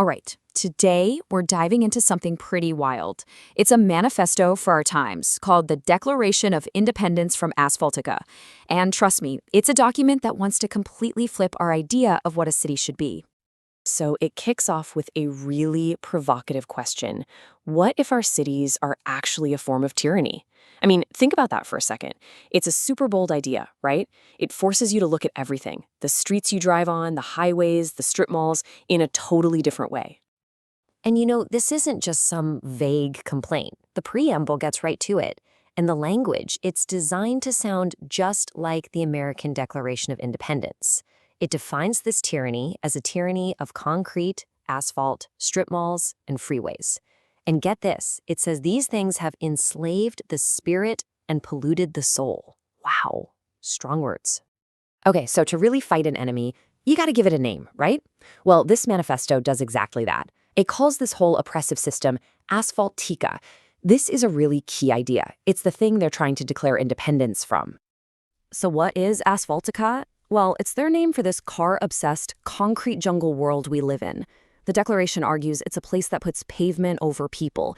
All right, today we're diving into something pretty wild. It's a manifesto for our times called the Declaration of Independence from Asphaltica. And trust me, it's a document that wants to completely flip our idea of what a city should be. So it kicks off with a really provocative question. What if our cities are actually a form of tyranny? I mean, think about that for a second. It's a super bold idea, right? It forces you to look at everything, the streets you drive on, the highways, the strip malls, in a totally different way. And this isn't just some vague complaint. The preamble gets right to it. And the language, it's designed to sound just like the American Declaration of Independence. It defines this tyranny as a tyranny of concrete, asphalt, strip malls, and freeways. And get this, it says these things have enslaved the spirit and polluted the soul. Wow, strong words. Okay, so to really fight an enemy, you gotta give it a name, right? Well, this manifesto does exactly that. It calls this whole oppressive system Asphaltica. This is a really key idea. It's the thing they're trying to declare independence from. So what is Asphaltica? Well, it's their name for this car-obsessed, concrete jungle world we live in. The Declaration argues it's a place that puts pavement over people,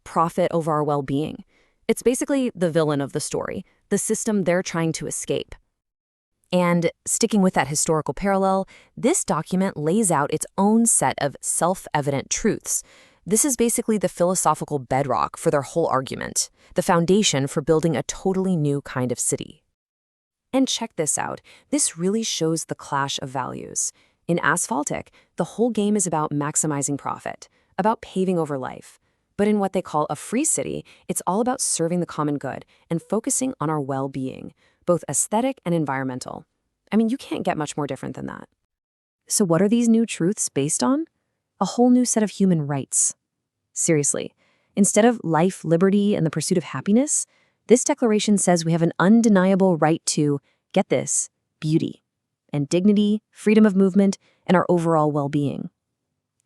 profit over our well-being. It's basically the villain of the story, the system they're trying to escape. And sticking with that historical parallel, this document lays out its own set of self-evident truths. This is basically the philosophical bedrock for their whole argument, the foundation for building a totally new kind of city. And check this out. This really shows the clash of values. In Asphaltic, the whole game is about maximizing profit, about paving over life. But in what they call a free city, it's all about serving the common good and focusing on our well-being, both aesthetic and environmental. I mean, you can't get much more different than that. So what are these new truths based on? A whole new set of human rights. Seriously, instead of life, liberty, and the pursuit of happiness, this declaration says we have an undeniable right to, get this, beauty, and dignity, freedom of movement, and our overall well-being.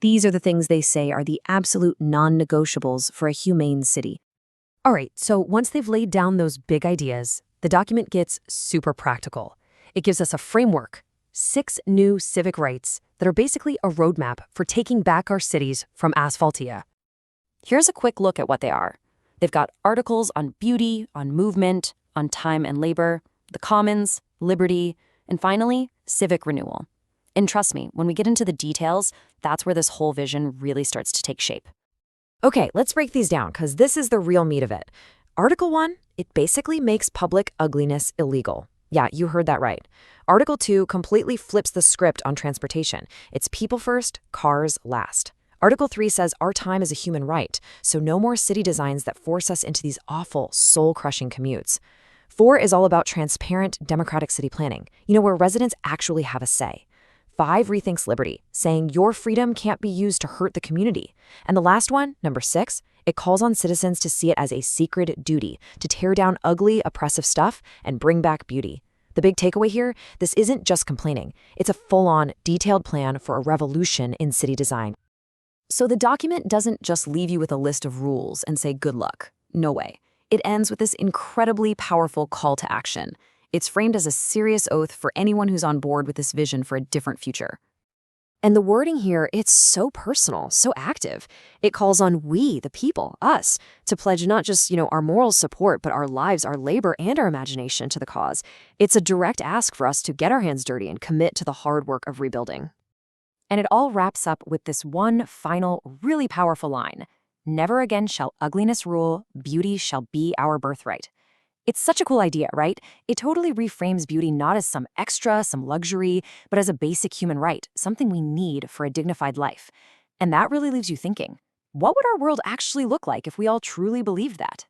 These are the things they say are the absolute non-negotiables for a humane city. All right, so once they've laid down those big ideas, the document gets super practical. It gives us a framework, 6 new civic rights that are basically a roadmap for taking back our cities from asphaltia. Here's a quick look at what they are. They've got articles on beauty, on movement, on time and labor, the commons, liberty, and finally, civic renewal. And trust me, when we get into the details, that's where this whole vision really starts to take shape. Okay, let's break these down, because this is the real meat of it. Article 1, it basically makes public ugliness illegal. Yeah, you heard that right. Article 2 completely flips the script on transportation. It's people first, cars last. Article 3 says our time is a human right, so no more city designs that force us into these awful, soul-crushing commutes. 4 is all about transparent, democratic city planning, where residents actually have a say. 5 rethinks liberty, saying your freedom can't be used to hurt the community. And the last one, number 6, it calls on citizens to see it as a sacred duty to tear down ugly, oppressive stuff and bring back beauty. The big takeaway here, this isn't just complaining. It's a full-on, detailed plan for a revolution in city design. So the document doesn't just leave you with a list of rules and say good luck. No way. It ends with this incredibly powerful call to action. It's framed as a serious oath for anyone who's on board with this vision for a different future. And the wording here, it's so personal, so active. It calls on we, the people, us, to pledge not just, our moral support, but our lives, our labor, and our imagination to the cause. It's a direct ask for us to get our hands dirty and commit to the hard work of rebuilding. And it all wraps up with this one final, really powerful line. Never again shall ugliness rule, beauty shall be our birthright. It's such a cool idea, right? It totally reframes beauty not as some extra, some luxury, but as a basic human right, something we need for a dignified life. And that really leaves you thinking, what would our world actually look like if we all truly believed that?